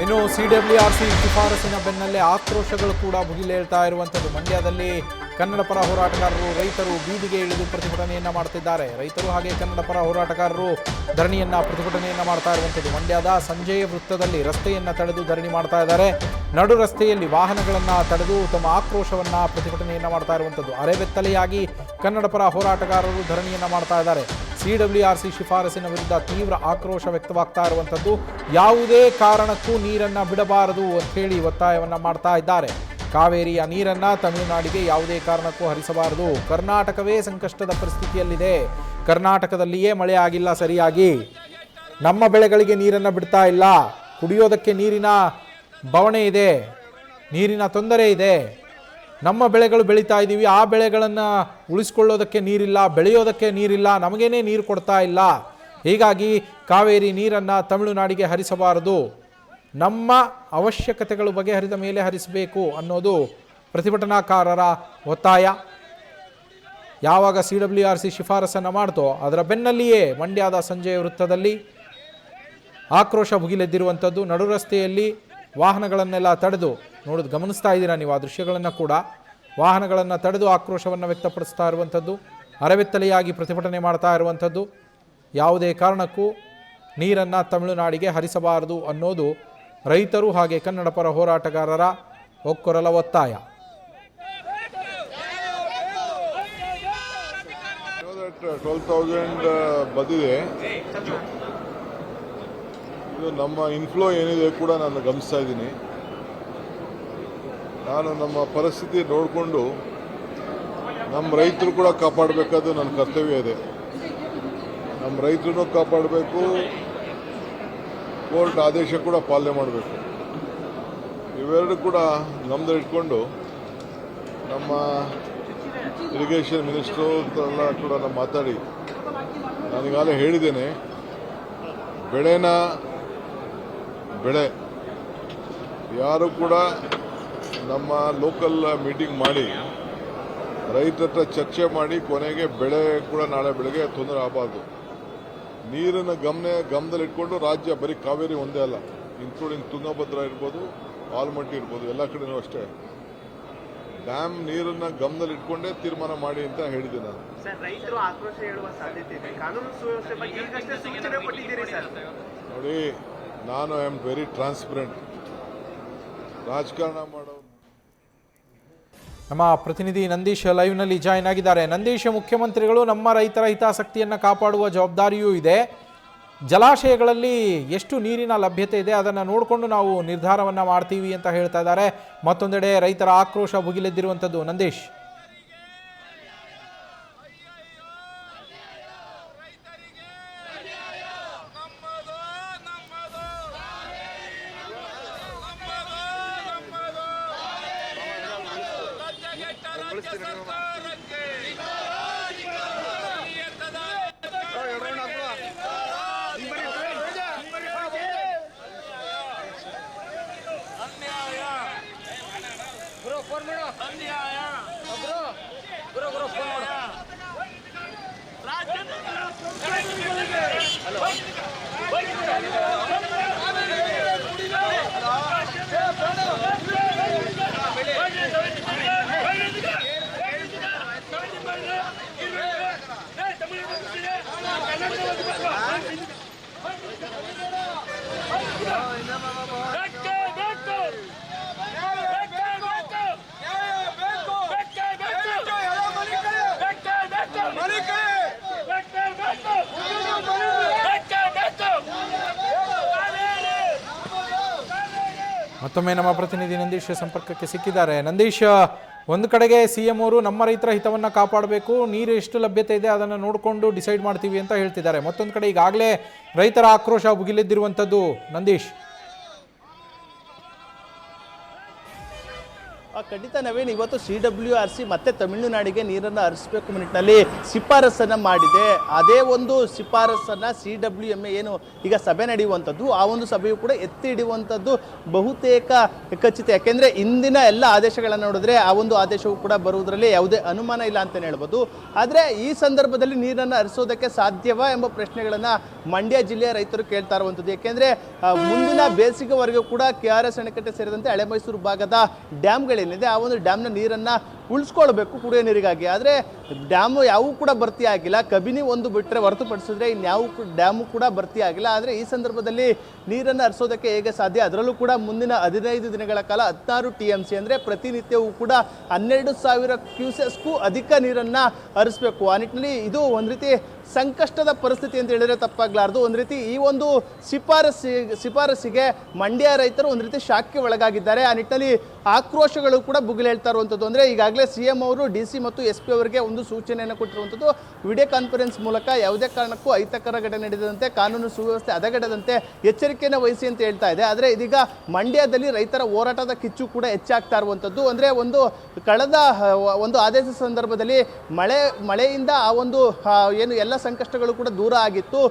ಇನ್ನು ಸಿಡಬ್ಲ್ಯೂಆರ್ಸಿ ಶಿಫಾರಸಿನ ಬೆನ್ನಲ್ಲೇ ಆಕ್ರೋಶಗಳು ಕೂಡ ಭುಗಿಲೇಳ್ತಾ ಇರುವಂಥದ್ದು. ಮಂಡ್ಯದಲ್ಲಿ ಕನ್ನಡ ಪರ ಹೋರಾಟಗಾರರು, ರೈತರು ಬೀದಿಗೆ ಇಳಿದು ಪ್ರತಿಭಟನೆಯನ್ನ ಮಾಡ್ತಿದ್ದಾರೆ. ರೈತರು ಹಾಗೆ ಕನ್ನಡ ಪರ ಹೋರಾಟಗಾರರು ಪ್ರತಿಭಟನೆಯನ್ನ ಮಾಡ್ತಾ ಇರುವಂಥದ್ದು. ಮಂಡ್ಯದ ಸಂಜೆಯ ವೃತ್ತದಲ್ಲಿ ರಸ್ತೆಯನ್ನ ತಡೆದು ಧರಣಿ ಮಾಡ್ತಾ ಇದ್ದಾರೆ. ನಡು ರಸ್ತೆಯಲ್ಲಿ ವಾಹನಗಳನ್ನ ತಡೆದು ತಮ್ಮ ಆಕ್ರೋಶವನ್ನ ಪ್ರತಿಭಟನೆಯನ್ನ ಮಾಡ್ತಾ ಇರುವಂಥದ್ದು. ಅರೆಬೆತ್ತಲೆಯಾಗಿ ಕನ್ನಡ ಪರ ಹೋರಾಟಗಾರರು ಧರಣಿಯನ್ನ ಮಾಡ್ತಾ ಇದ್ದಾರೆ. ಸಿಡಬ್ಲ್ಯೂಆರ್ಸಿ ಶಿಫಾರಸಿನ ವಿರುದ್ಧ ತೀವ್ರ ಆಕ್ರೋಶ ವ್ಯಕ್ತವಾಗ್ತಾ ಇರುವಂಥದ್ದು. ಯಾವುದೇ ಕಾರಣಕ್ಕೂ ನೀರನ್ನ ಬಿಡಬಾರದು ಅಂತ ಹೇಳಿ ಒತ್ತಾಯವನ್ನ ಮಾಡ್ತಾ ಇದ್ದಾರೆ. ಕಾವೇರಿಯ ನೀರನ್ನ ತಮಿಳುನಾಡಿಗೆ ಯಾವುದೇ ಕಾರಣಕ್ಕೂ ಹರಿಸಬಾರದು. ಕರ್ನಾಟಕವೇ ಸಂಕಷ್ಟದ ಪರಿಸ್ಥಿತಿಯಲ್ಲಿದೆ. ಕರ್ನಾಟಕದಲ್ಲಿಯೇ ಮಳೆ ಆಗಿಲ್ಲ ಸರಿಯಾಗಿ. ನಮ್ಮ ಬೆಳೆಗಳಿಗೆ ನೀರನ್ನ ಬಿಡ್ತಾ ಇಲ್ಲ. ಕುಡಿಯೋದಕ್ಕೆ ನೀರಿನ ಬವಣೆ ಇದೆ, ನೀರಿನ ತೊಂದರೆ ಇದೆ. ನಮ್ಮ ಬೆಳೆಗಳು ಬೆಳೀತಾ ಇದ್ದೀವಿ, ಆ ಬೆಳೆಗಳನ್ನು ಉಳಿಸ್ಕೊಳ್ಳೋದಕ್ಕೆ ನೀರಿಲ್ಲ, ಬೆಳೆಯೋದಕ್ಕೆ ನೀರಿಲ್ಲ, ನಮಗೇನೆ ನೀರು ಕೊಡ್ತಾ ಇಲ್ಲ. ಹೀಗಾಗಿ ಕಾವೇರಿ ನೀರನ್ನು ತಮಿಳುನಾಡಿಗೆ ಹರಿಸಬಾರದು, ನಮ್ಮ ಅವಶ್ಯಕತೆಗಳು ಬಗೆಹರಿದ ಮೇಲೆ ಹರಿಸಬೇಕು ಅನ್ನೋದು ಪ್ರತಿಭಟನಾಕಾರರ ಒತ್ತಾಯ. ಯಾವಾಗ ಸಿಡಬ್ಲ್ಯೂಆರ್ಸಿ ಶಿಫಾರಸನ್ನು ಮಾಡ್ತೋ ಅದರ ಬೆನ್ನಲ್ಲಿಯೇ ಮಂಡ್ಯದ ಸಂಜೆಯ ವೃತ್ತದಲ್ಲಿ ಆಕ್ರೋಶ ಭುಗಿಲೆದ್ದಿರುವಂಥದ್ದು. ನಡು ರಸ್ತೆಯಲ್ಲಿ ವಾಹನಗಳನ್ನೆಲ್ಲ ತಡೆದು ಗಮನಿಸ್ತಾ ಇದ್ದೀರಾ ನೀವು ಆ ದೃಶ್ಯಗಳನ್ನು ಕೂಡ. ವಾಹನಗಳನ್ನು ತಡೆದು ಆಕ್ರೋಶವನ್ನು ವ್ಯಕ್ತಪಡಿಸ್ತಾ ಇರುವಂಥದ್ದು, ಅರೆಬೆತ್ತಲೆಯಾಗಿ ಪ್ರತಿಭಟನೆ ಮಾಡ್ತಾ ಇರುವಂಥದ್ದು. ಯಾವುದೇ ಕಾರಣಕ್ಕೂ ನೀರನ್ನು ತಮಿಳುನಾಡಿಗೆ ಹರಿಸಬಾರದು ಅನ್ನೋದು ರೈತರು ಹಾಗೆ ಕನ್ನಡ ಪರ ಹೋರಾಟಗಾರರ ಒಕ್ಕೊರಲ ಒತ್ತಾಯ. 12,000 ಬಂದಿದೆ. ಇದು ನಮ್ಮ ಇನ್ಫ್ಲೋ ಏನಿದೆ ಕೂಡ ನಾನು ಗಮನಿಸ್ತಾ ಇದ್ದೀನಿ. ನಾನು ನಮ್ಮ ಪರಿಸ್ಥಿತಿ ನೋಡಿಕೊಂಡು ನಮ್ಮ ರೈತರು ಕೂಡ ಕಾಪಾಡಬೇಕಾದ್ದು ನನ್ನ ಕರ್ತವ್ಯ ಇದೆ. ನಮ್ಮ ರೈತರನ್ನು ಕಾಪಾಡಬೇಕು, ಕೋರ್ಟ್ ಆದೇಶ ಕೂಡ ಪಾಲನೆ ಮಾಡಬೇಕು. ಇವೆರಡು ಕೂಡ ನಮ್ದು ಇಟ್ಕೊಂಡು ನಮ್ಮ ಇರಿಗೇಷನ್ ಮಿನಿಸ್ಟ್ರು ಎಲ್ಲ ಕೂಡ ನಾನು ಮಾತಾಡಿ ನಾನೀಗಾಗಲೇ ಹೇಳಿದ್ದೇನೆ, ಬೆಳೆ ಯಾರು ಕೂಡ ನಮ್ಮ ಲೋಕಲ್ ಮೀಟಿಂಗ್ ಮಾಡಿ ರೈತರ ಹತ್ರ ಚರ್ಚೆ ಮಾಡಿ ಕೊನೆಗೆ ಬೆಳೆ ಕೂಡ ನಾಳೆ ಬೆಳಗ್ಗೆ ತೊಂದರೆ ಆಗಬಾರ್ದು. ನೀರನ್ನು ಗಮನದಲ್ಲಿಟ್ಕೊಂಡು ರಾಜ್ಯ ಬರೀ ಕಾವೇರಿ ಒಂದೇ ಅಲ್ಲ, ಇನ್ಕ್ಲೂಡಿಂಗ್ ತುಂಗಭದ್ರಾ ಇರ್ಬೋದು, ಆಲ್ಮಟ್ಟಿ ಇರ್ಬೋದು, ಎಲ್ಲ ಕಡೆನೂ ಅಷ್ಟೇ ಡ್ಯಾಮ್ ನೀರನ್ನ ಗಮನದಲ್ಲಿಟ್ಕೊಂಡೇ ತೀರ್ಮಾನ ಮಾಡಿ ಅಂತ ಹೇಳಿದೆ ನಾನು. ರೈತರು ಆಕ್ರೋಶ ಹೇಳುವ ಸಾಧ್ಯತೆ ಇದೆ. ಕಾನೂನು ಸುವ್ಯವಸ್ಥೆ ಬಗ್ಗೆ ಈಗಷ್ಟೇ ಸೂಚನೆ ಕೊಟ್ಟಿದ್ದೀರಿ ಸರ್. ನೋಡಿ, ನಾನು ಐ ಆಮ್ ವೆರಿ ಟ್ರಾನ್ಸ್ಪರೆಂಟ್. ರಾಜಕಾರಣ ಮಾಡೋ ನಮ್ಮ ಪ್ರತಿನಿಧಿ ನಂದೀಶ್ ಲೈವ್ನಲ್ಲಿ ಜಾಯ್ನ್ ಆಗಿದ್ದಾರೆ. ನಂದೀಶ್, ಮುಖ್ಯಮಂತ್ರಿಗಳು ನಮ್ಮ ರೈತರ ಹಿತಾಸಕ್ತಿಯನ್ನು ಕಾಪಾಡುವ ಜವಾಬ್ದಾರಿಯೂ ಇದೆ. ಜಲಾಶಯಗಳಲ್ಲಿ ಎಷ್ಟು ನೀರಿನ ಲಭ್ಯತೆ ಇದೆ ಅದನ್ನು ನೋಡಿಕೊಂಡು ನಾವು ನಿರ್ಧಾರವನ್ನು ಮಾಡ್ತೀವಿ ಅಂತ ಹೇಳ್ತಾ ಇದ್ದಾರೆ. ಮತ್ತೊಂದೆಡೆ ರೈತರ ಆಕ್ರೋಶ ಭುಗಿಲೆದ್ದಿರುವಂಥದ್ದು. ನಂದೀಶ್, ಮತ್ತೊಮ್ಮೆ ನಮ್ಮ ಪ್ರತಿನಿಧಿ ನಂದೀಶ್ ಸಂಪರ್ಕಕ್ಕೆ ಸಿಕ್ಕಿದ್ದಾರೆ. ನಂದೀಶ್, ಒಂದು ಕಡೆಗೆ ಸಿಎಂ ಅವರು ನಮ್ಮ ರೈತರ ಹಿತವನ್ನು ಕಾಪಾಡಬೇಕು, ನೀರು ಎಷ್ಟು ಲಭ್ಯತೆ ಇದೆ ಅದನ್ನು ನೋಡಿಕೊಂಡು ಡಿಸೈಡ್ ಮಾಡ್ತೀವಿ ಅಂತ ಹೇಳ್ತಿದ್ದಾರೆ. ಮತ್ತೊಂದು ಕಡೆ ಈಗಾಗಲೇ ರೈತರ ಆಕ್ರೋಶ ಭುಗಿಲೆದ್ದಿರುವಂಥದ್ದು. ನಂದೀಶ್, ಖಂಡಿತ ನವೀನ್, ಇವತ್ತು CWRC ಮತ್ತೆ ತಮಿಳುನಾಡಿಗೆ ನೀರನ್ನು ಹರಿಸಬೇಕು ನಿಟ್ಟಿನಲ್ಲಿ ಶಿಫಾರಸನ್ನು ಮಾಡಿದೆ. ಅದೇ ಒಂದು ಶಿಫಾರಸನ್ನು CWMA ಏನು ಈಗ ಸಭೆ ನಡೆಯುವಂಥದ್ದು, ಆ ಒಂದು ಸಭೆಯು ಕೂಡ ಎತ್ತಿ ಹಿಡಿಯುವಂಥದ್ದು ಬಹುತೇಕ ಖಚಿತ. ಯಾಕೆಂದರೆ ಇಂದಿನ ಎಲ್ಲ ಆದೇಶಗಳನ್ನು ನೋಡಿದ್ರೆ ಆ ಒಂದು ಆದೇಶವು ಕೂಡ ಬರುವುದರಲ್ಲಿ ಯಾವುದೇ ಅನುಮಾನ ಇಲ್ಲ ಅಂತಲೇ ಹೇಳ್ಬೋದು. ಆದರೆ ಈ ಸಂದರ್ಭದಲ್ಲಿ ನೀರನ್ನು ಹರಿಸೋದಕ್ಕೆ ಸಾಧ್ಯವಾ ಎಂಬ ಪ್ರಶ್ನೆಗಳನ್ನು ಮಂಡ್ಯ ಜಿಲ್ಲೆಯ ರೈತರು ಕೇಳ್ತಾ ಇರುವಂಥದ್ದು. ಯಾಕೆಂದರೆ ಮುಂದಿನ ಬೇಸಿಗೆವರೆಗೂ ಕೂಡ KRS ಅಣೆಕಟ್ಟೆ ಸೇರಿದಂತೆ ಹಳೆ ಮೈಸೂರು ಭಾಗದ ಡ್ಯಾಮ್ಗಳೇನಿದೆ ಆ ಒಂದು ಡ್ಯಾಮ್ನ ನೀರನ್ನು ಉಳಿಸ್ಕೊಳ್ಬೇಕು ಕುಡಿಯೋ ನೀರಿಗಾಗಿ. ಆದರೆ ಡ್ಯಾಮ್ ಯಾವೂ ಕೂಡ ಭರ್ತಿ ಆಗಿಲ್ಲ. ಕಬಿನಿ ಒಂದು ಬಿಟ್ಟರೆ ಹೊರತುಪಡಿಸಿದ್ರೆ ಇನ್ಯಾವ ಡ್ಯಾಮು ಕೂಡ ಭರ್ತಿ ಆಗಿಲ್ಲ. ಆದರೆ ಈ ಸಂದರ್ಭದಲ್ಲಿ ನೀರನ್ನು ಹರಿಸೋದಕ್ಕೆ ಹೇಗೆ ಸಾಧ್ಯ? ಅದರಲ್ಲೂ ಕೂಡ ಮುಂದಿನ 15 ದಿನಗಳ ಕಾಲ 16 TMC ಅಂದರೆ ಪ್ರತಿನಿತ್ಯವೂ ಕೂಡ 12,000 ಕ್ಯೂಸೆಸ್ಗೂ ಅಧಿಕ ನೀರನ್ನು ಹರಿಸಬೇಕು. ಆ ನಿಟ್ಟಿನಲ್ಲಿ ಇದು ಒಂದು ರೀತಿ ಸಂಕಷ್ಟದ ಪರಿಸ್ಥಿತಿ ಅಂತ ಹೇಳಿದ್ರೆ ತಪ್ಪಾಗಲಾರ್ದು. ಒಂದು ರೀತಿ ಈ ಒಂದು ಶಿಫಾರಸಿಗೆ ಮಂಡ್ಯ ರೈತರು ಒಂದು ರೀತಿ ಶಾಕ್ಗೆ ಒಳಗಾಗಿದ್ದಾರೆ. ಆ ನಿಟ್ಟಿನಲ್ಲಿ ಆಕ್ರೋಶಗಳು ಕೂಡ ಭುಗಿಲೇಳ್ತಾ ಇರುವಂಥದ್ದು. ಅಂದರೆ ಈಗಾಗಲೇ CM ಅವರು DC ಮತ್ತು SP ಅವರಿಗೆ ಒಂದು ಸೂಚನೆಯನ್ನು ಕೊಟ್ಟಿರುವಂಥದ್ದು. ವಿಡಿಯೋ ಕಾನ್ಫರೆನ್ಸ್ ಮೂಲಕ ಯಾವುದೇ ಕಾರಣಕ್ಕೂ ಅಹಿತಕರ ಘಟನೆ ನಡೆದಂತೆ, ಕಾನೂನು ಸುವ್ಯವಸ್ಥೆ ಹದಗೆಡದಂತೆ ಎಚ್ಚರಿಕೆಯನ್ನು ವಹಿಸಿ ಅಂತ ಹೇಳ್ತಾ ಇದೆ. ಆದರೆ ಇದೀಗ ಮಂಡ್ಯದಲ್ಲಿ ರೈತರ ಹೋರಾಟದ ಕಿಚ್ಚು ಕೂಡ ಹೆಚ್ಚಾಗ್ತಾ ಇರುವಂಥದ್ದು. ಅಂದರೆ ಕಳೆದ ಒಂದು ಆದೇಶ ಸಂದರ್ಭದಲ್ಲಿ ಮಳೆಯಿಂದ ಆ ಒಂದು ಏನು ಎಲ್ಲ ಸಂಕಷ್ಟಗಳು ಕೂಡ ದೂರ ಆಗಿತ್ತು.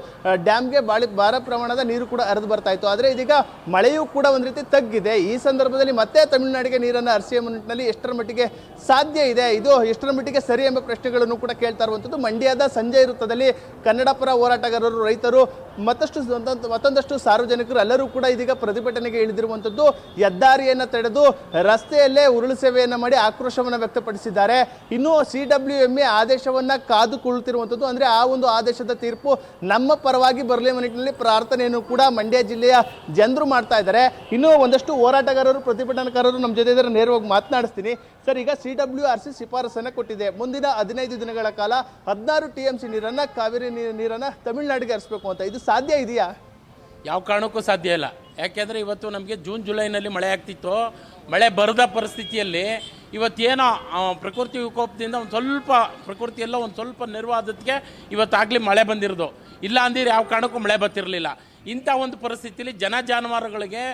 ಡ್ಯಾಮ್ಗೆ ಭಾರ ಪ್ರಮಾಣದ ನೀರು ಕೂಡ ಹರಿದು ಬರ್ತಾ ಇತ್ತು. ಆದರೆ ಇದೀಗ ಮಳೆಯೂ ಕೂಡ ಒಂದು ರೀತಿ ತಗ್ಗಿದೆ. ಈ ಸಂದರ್ಭದಲ್ಲಿ ಮತ್ತೆ ತಮಿಳುನಾಡಿಗೆ ನೀರನ್ನು ಹರಿಸುವ ನಿಟ್ಟಿನಲ್ಲಿ ಎಷ್ಟರ ಮಟ್ಟಿಗೆ ಸಾಧ್ಯ ಇದೆ, ಇದು ಎಷ್ಟರ ಮಟ್ಟಿಗೆ ಸರಿ ಎಂಬ ಪ್ರಶ್ನೆಗಳನ್ನು ಕೂಡ ಕೇಳ್ತಾ ಇರುವಂಥದ್ದು. ಮಂಡ್ಯದ ಸಂಜೆ ವೃತ್ತದಲ್ಲಿ ಕನ್ನಡ ಪರ ಹೋರಾಟಗಾರರು, ರೈತರು, ಮತ್ತೊಂದಷ್ಟು ಸಾರ್ವಜನಿಕರು ಎಲ್ಲರೂ ಕೂಡ ಇದೀಗ ಪ್ರತಿಭಟನೆಗೆ ಇಳಿದಿರುವಂಥದ್ದು. ಹೆದ್ದಾರಿಯನ್ನು ತಡೆದು ರಸ್ತೆಯಲ್ಲೇ ಉರುಳು ಸೇವೆಯನ್ನು ಮಾಡಿ ಆಕ್ರೋಶವನ್ನು ವ್ಯಕ್ತಪಡಿಸಿದ್ದಾರೆ. ಇನ್ನು CWMA ಆದೇಶವನ್ನು ಕಾದುಕೊಳ್ಳುತ್ತಿರುವಂಥದ್ದು. ಅಂದರೆ ಆ ಒಂದು ಆದೇಶದ ತೀರ್ಪು ನಮ್ಮ ಪರವಾಗಿ ಬರಲಿ ನಿಟ್ಟಿನಲ್ಲಿ ಪ್ರಾರ್ಥನೆಯನ್ನು ಕೂಡ ಮಂಡ್ಯ ಜಿಲ್ಲೆಯ ಜನರು ಮಾಡ್ತಾ ಇದ್ದಾರೆ. ಇನ್ನೂ ಒಂದಷ್ಟು ಹೋರಾಟಗಾರರು, ಪ್ರತಿಭಟನಾಕಾರರು ನಮ್ಮ ಜೊತೆ ಇದ್ದಾರೆ, ನೇರವಾಗಿ ಮಾತನಾಡಿಸ್ತೀನಿ. ಸರ್, ಈಗ CWRC ಶಿಫಾರಸನ್ನು ಕೊಟ್ಟಿದೆ. ಮುಂದಿನ 15 ದಿನಗಳ ಕಾಲ 16 TMC ನೀರನ್ನು, ಕಾವೇರಿ ನೀರನ್ನು ತಮಿಳುನಾಡಿಗೆ ಹರಿಸಬೇಕು ಅಂತ. ಇದು ಸಾಧ್ಯ ಇದೆಯಾ? ಯಾವ ಕಾರಣಕ್ಕೂ ಸಾಧ್ಯ ಇಲ್ಲ. ಯಾಕೆಂದರೆ ಇವತ್ತು ನಮಗೆ ಜೂನ್ ಜುಲೈನಲ್ಲಿ ಮಳೆ ಆಗ್ತಿತ್ತು. ಮಳೆ ಬರದ ಪರಿಸ್ಥಿತಿಯಲ್ಲಿ ಇವತ್ತೇನೋ ಪ್ರಕೃತಿ ವಿಕೋಪದಿಂದ ಪ್ರಕೃತಿಯೆಲ್ಲ ಒಂದು ಸ್ವಲ್ಪ ನೆರವಾದಕ್ಕೆ ಇವತ್ತಾಗಲಿ ಮಳೆ ಬಂದಿರೋದು. ಇಲ್ಲ ಅಂದಿದ್ರೆ ಯಾವ ಕಾರಣಕ್ಕೂ ಮಳೆ ಬರ್ತಿರಲಿಲ್ಲ. ಇಂಥ ಒಂದು ಪರಿಸ್ಥಿತಿಯಲ್ಲಿ ಜಾನುವಾರುಗಳಿಗೆ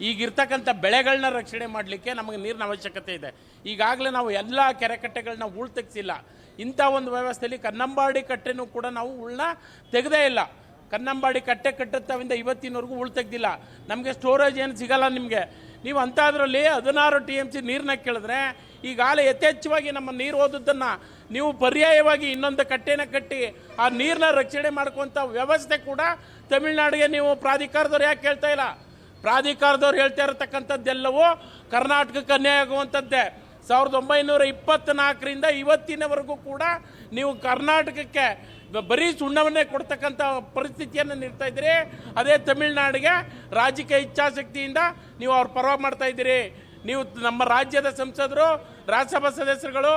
ಈಗಿರ್ತಕ್ಕಂಥ ಬೆಳೆಗಳನ್ನ ರಕ್ಷಣೆ ಮಾಡಲಿಕ್ಕೆ ನಮಗೆ ನೀರಿನ ಅವಶ್ಯಕತೆ ಇದೆ. ಈಗಾಗಲೇ ನಾವು ಎಲ್ಲ ಕೆರೆಕಟ್ಟೆಗಳನ್ನ ಉಳ್ ತೆಗೆಸಿಲ್ಲ. ಇಂಥ ಒಂದು ವ್ಯವಸ್ಥೆಯಲ್ಲಿ ಕನ್ನಂಬಾಡಿ ಕಟ್ಟೆನೂ ಕೂಡ ನಾವು ಉಳ್ಳನ್ನ ತೆಗೆದೇ ಇಲ್ಲ. ಕನ್ನಂಬಾಡಿ ಕಟ್ಟೆ ಕಟ್ಟುತ್ತವಿಂದ ಇವತ್ತಿನವರೆಗೂ ಉಳ್ ತೆಗ್ದಿಲ್ಲ. ನಮಗೆ ಸ್ಟೋರೇಜ್ ಏನು ಸಿಗಲ್ಲ ನಿಮಗೆ. ನೀವು ಅಂಥದ್ರಲ್ಲಿ 16 TMC ನೀರನ್ನ ಕೇಳಿದ್ರೆ ಈಗಾಗಲೇ ಯಥೇಚ್ಛವಾಗಿ ನಮ್ಮ ನೀರು ಹೋದದ್ದನ್ನು ನೀವು ಪರ್ಯಾಯವಾಗಿ ಇನ್ನೊಂದು ಕಟ್ಟೆನ ಕಟ್ಟಿ ಆ ನೀರನ್ನ ರಕ್ಷಣೆ ಮಾಡ್ಕೊಂಥ ವ್ಯವಸ್ಥೆ ಕೂಡ ತಮಿಳುನಾಡಿಗೆ ನೀವು ಪ್ರಾಧಿಕಾರದವ್ರು ಯಾಕೆ ಕೇಳ್ತಾ ಇಲ್ಲ? ಪ್ರಾಧಿಕಾರದವ್ರು ಹೇಳ್ತಾ ಇರತಕ್ಕಂಥದ್ದೆಲ್ಲವೂ ಕರ್ನಾಟಕಕ್ಕೆ ಅನ್ಯಾಯ ಆಗುವಂಥದ್ದೇ. 1924ರಿಂದ ಇವತ್ತಿನವರೆಗೂ ಕೂಡ ನೀವು ಕರ್ನಾಟಕಕ್ಕೆ ಬರೀ ಸುಣ್ಣವನ್ನೇ ಕೊಡ್ತಕ್ಕಂಥ ಪರಿಸ್ಥಿತಿಯನ್ನು ನೀಡ್ತಾ ಇದ್ದೀರಿ. ಅದೇ ತಮಿಳುನಾಡಿಗೆ ರಾಜಕೀಯ ಇಚ್ಛಾಶಕ್ತಿಯಿಂದ ನೀವು ಅವ್ರ ಪರವಾಗಿ ಮಾಡ್ತಾ ಇದ್ದೀರಿ. ನೀವು ನಮ್ಮ ರಾಜ್ಯದ ಸಂಸದರು, ರಾಜ್ಯಸಭಾ ಸದಸ್ಯರುಗಳು,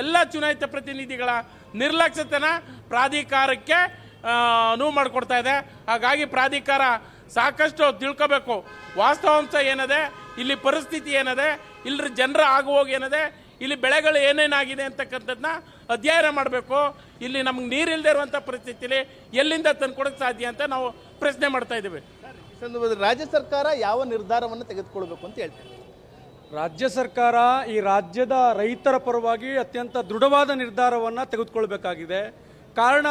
ಎಲ್ಲ ಚುನಾಯಿತ ಪ್ರತಿನಿಧಿಗಳ ನಿರ್ಲಕ್ಷ್ಯತೆನ ಪ್ರಾಧಿಕಾರಕ್ಕೆ ಅನುವು ಮಾಡಿಕೊಡ್ತಾ ಇದೆ. ಹಾಗಾಗಿ ಪ್ರಾಧಿಕಾರ ಸಾಕಷ್ಟು ತಿಳ್ಕೋಬೇಕು. ವಾಸ್ತವಾಂಶ ಏನಿದೆ, ಇಲ್ಲಿ ಪರಿಸ್ಥಿತಿ ಏನಿದೆ, ಇಲ್ಲಿ ಜನರ ಆಗುವೋಗಿ ಏನಿದೆ, ಇಲ್ಲಿ ಬೆಳೆಗಳು ಏನೇನಾಗಿದೆ ಅಂತಕ್ಕಂಥದ್ದನ್ನ ಅಧ್ಯಯನ ಮಾಡಬೇಕು. ಇಲ್ಲಿ ನಮ್ಗೆ ನೀರಿಲ್ಲದೆ ಇರುವಂಥ ಪರಿಸ್ಥಿತಿಯಲ್ಲಿ ಎಲ್ಲಿಂದ ತಂದುಕೊಡೋಕ್ಕೆ ಸಾಧ್ಯ ಅಂತ ನಾವು ಪ್ರಶ್ನೆ ಮಾಡ್ತಾ ಇದ್ದೀವಿ. ರಾಜ್ಯ ಸರ್ಕಾರ ಯಾವ ನಿರ್ಧಾರವನ್ನು ತೆಗೆದುಕೊಳ್ಬೇಕು ಅಂತ ಹೇಳ್ತೀವಿ? ರಾಜ್ಯ ಸರ್ಕಾರ ಈ ರಾಜ್ಯದ ರೈತರ ಪರವಾಗಿ ಅತ್ಯಂತ ದೃಢವಾದ ನಿರ್ಧಾರವನ್ನು ತೆಗೆದುಕೊಳ್ಬೇಕಾಗಿದೆ. ಕಾರಣ,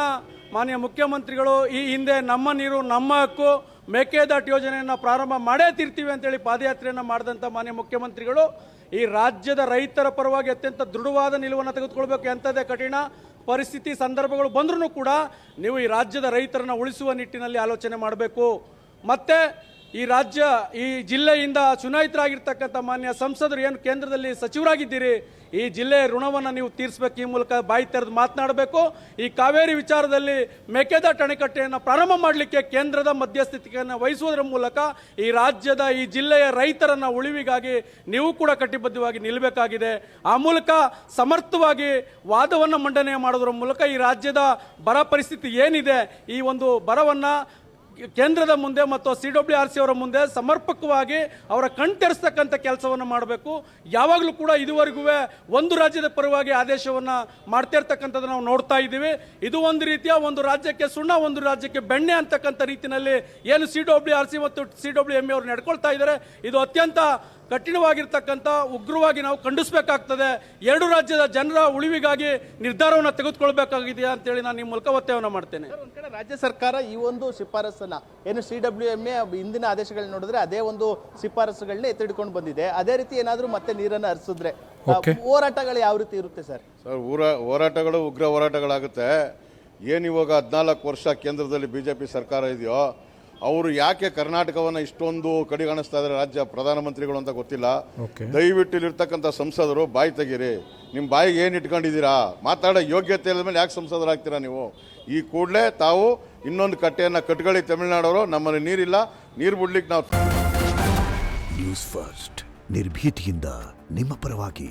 ಮಾನ್ಯ ಮುಖ್ಯಮಂತ್ರಿಗಳು ಈ ಹಿಂದೆ ನಮ್ಮ ನೀರು ನಮ್ಮ ಹಕ್ಕು ಮೇಕೆದಾಟು ಯೋಜನೆಯನ್ನು ಪ್ರಾರಂಭ ಮಾಡೇ ತೀರ್ತೀವಿ ಅಂತೇಳಿ ಪಾದಯಾತ್ರೆಯನ್ನು ಮಾಡಿದಂಥ ಮಾನ್ಯ ಮುಖ್ಯಮಂತ್ರಿಗಳು ಈ ರಾಜ್ಯದ ರೈತರ ಪರವಾಗಿ ಅತ್ಯಂತ ದೃಢವಾದ ನಿಲುವನ್ನು ತೆಗೆದುಕೊಳ್ಬೇಕು. ಎಂಥದೇ ಕಠಿಣ ಪರಿಸ್ಥಿತಿ ಸಂದರ್ಭಗಳು ಬಂದ್ರೂ ಕೂಡ ನೀವು ಈ ರಾಜ್ಯದ ರೈತರನ್ನು ಉಳಿಸುವ ನಿಟ್ಟಿನಲ್ಲಿ ಆಲೋಚನೆ ಮಾಡಬೇಕು. ಮತ್ತು ಈ ಜಿಲ್ಲೆಯಿಂದ ಚುನಾಯಿತರಾಗಿರ್ತಕ್ಕಂಥ ಮಾನ್ಯ ಸಂಸದರು ಏನು ಕೇಂದ್ರದಲ್ಲಿ ಸಚಿವರಾಗಿದ್ದೀರಿ, ಈ ಜಿಲ್ಲೆಯ ಋಣವನ್ನು ನೀವು ತೀರಿಸಬೇಕು. ಈ ಮೂಲಕ ಬಾಯಿ ತೆರೆದು ಮಾತನಾಡಬೇಕು. ಈ ಕಾವೇರಿ ವಿಚಾರದಲ್ಲಿ ಮೇಕೆದಾಟು ಅಣೆಕಟ್ಟೆಯನ್ನು ಪ್ರಾರಂಭ ಮಾಡಲಿಕ್ಕೆ ಕೇಂದ್ರದ ಮಧ್ಯಸ್ಥಿತಿಯನ್ನು ವಹಿಸುವುದರ ಮೂಲಕ ಈ ರಾಜ್ಯದ ಈ ಜಿಲ್ಲೆಯ ರೈತರನ್ನ ಉಳಿವಿಗಾಗಿ ನೀವು ಕೂಡ ಕಟಿಬದ್ಧವಾಗಿ ನಿಲ್ಲಬೇಕಾಗಿದೆ. ಆ ಮೂಲಕ ಸಮರ್ಥವಾಗಿ ವಾದವನ್ನು ಮಂಡನೆ ಮಾಡೋದರ ಮೂಲಕ ಈ ರಾಜ್ಯದ ಬರ ಪರಿಸ್ಥಿತಿ ಏನಿದೆ, ಈ ಒಂದು ಬರವನ್ನು ಕೇಂದ್ರದ ಮುಂದೆ ಮತ್ತು CWRC ಅವರ ಮುಂದೆ ಸಮರ್ಪಕವಾಗಿ ಅವರ ಕಣ್ತೆರೆಸ್ತಕ್ಕಂಥ ಕೆಲಸವನ್ನು ಮಾಡಬೇಕು. ಯಾವಾಗಲೂ ಕೂಡ ಇದುವರೆಗೂ ಒಂದು ರಾಜ್ಯದ ಪರವಾಗಿ ಆದೇಶವನ್ನು ಮಾಡ್ತಾ ಇರ್ತಕ್ಕಂಥದ್ದು ನಾವು ನೋಡ್ತಾ ಇದ್ದೀವಿ. ಇದು ಒಂದು ರೀತಿಯ ಒಂದು ರಾಜ್ಯಕ್ಕೆ ಸುಣ್ಣ, ಒಂದು ರಾಜ್ಯಕ್ಕೆ ಬೆಣ್ಣೆ ಅಂತಕ್ಕಂಥ ರೀತಿಯಲ್ಲಿ ಏನು CWRC ಮತ್ತು CWMA ಅವರು ನಡ್ಕೊಳ್ತಾ ಇದ್ದಾರೆ, ಇದು ಅತ್ಯಂತ ಕಠಿಣವಾಗಿರ್ತಕ್ಕಂಥ ಉಗ್ರವಾಗಿ ನಾವು ಖಂಡಿಸಬೇಕಾಗ್ತದೆ. ಎರಡು ರಾಜ್ಯದ ಜನರ ಉಳಿವಿಗಾಗಿ ನಿರ್ಧಾರವನ್ನು ತೆಗೆದುಕೊಳ್ಬೇಕಾಗಿದೆ ಅಂತೇಳಿ ನಾನು ಈ ಮೂಲಕ ಒತ್ತಾಯವನ್ನು ಮಾಡ್ತೇನೆ. ಒಂದ್ ಕಡೆ ರಾಜ್ಯ ಸರ್ಕಾರ ಈ ಒಂದು ಶಿಫಾರಸನ್ನ ಏನು CWMA ಹಿಂದಿನ ಆದೇಶಗಳನ್ನ ನೋಡಿದ್ರೆ ಅದೇ ಒಂದು ಶಿಫಾರಸುಗಳನ್ನ ಎತ್ತಿಡ್ಕೊಂಡು ಬಂದಿದೆ. ಅದೇ ರೀತಿ ಏನಾದರೂ ಮತ್ತೆ ನೀರನ್ನು ಹರಿಸಿದ್ರೆ ಹೋರಾಟಗಳು ಯಾವ ರೀತಿ ಇರುತ್ತೆ ಸರ್? ಹೋರಾಟಗಳು ಉಗ್ರ ಹೋರಾಟಗಳಾಗುತ್ತೆ. ಏನು ಇವಾಗ 14 ವರ್ಷ ಕೇಂದ್ರದಲ್ಲಿ BJP ಸರ್ಕಾರ ಇದೆಯೋ ಅವರು ಯಾಕೆ ಕರ್ನಾಟಕವನ್ನು ಇಷ್ಟೊಂದು ಕಡೆಗಣಿಸ್ತಾ ಇದ್ದಾರೆ ರಾಜ್ಯ ಪ್ರಧಾನಮಂತ್ರಿಗಳು ಅಂತ ಗೊತ್ತಿಲ್ಲ. ದಯವಿಟ್ಟು ಇಲ್ಲಿರ್ತಕ್ಕಂಥ ಸಂಸದರು ಬಾಯಿ ತೆಗೀರಿ. ನಿಮ್ಮ ಬಾಯಿಗೆ ಏನು ಇಟ್ಕೊಂಡಿದ್ದೀರಾ? ಮಾತಾಡೋ ಯೋಗ್ಯತೆ ಇಲ್ಲದ ಮೇಲೆ ಯಾಕೆ ಸಂಸದರಾಗ್ತೀರಾ ನೀವು? ಈ ಕೂಡಲೇ ತಾವು ಇನ್ನೊಂದು ಕಟ್ಟೆಯನ್ನು ಕಟ್ಕೊಳ್ಳಿ ತಮಿಳುನಾಡವರು. ನಮ್ಮಲ್ಲಿ ನೀರಿಲ್ಲ, ನೀರು ಬಿಡ್ಲಿಕ್ಕೆ ನಾವು. ನ್ಯೂಸ್ ಫಸ್ಟ್ ನಿರ್ಭೀತಿಯಿಂದ ನಿಮ್ಮ ಪರವಾಗಿ.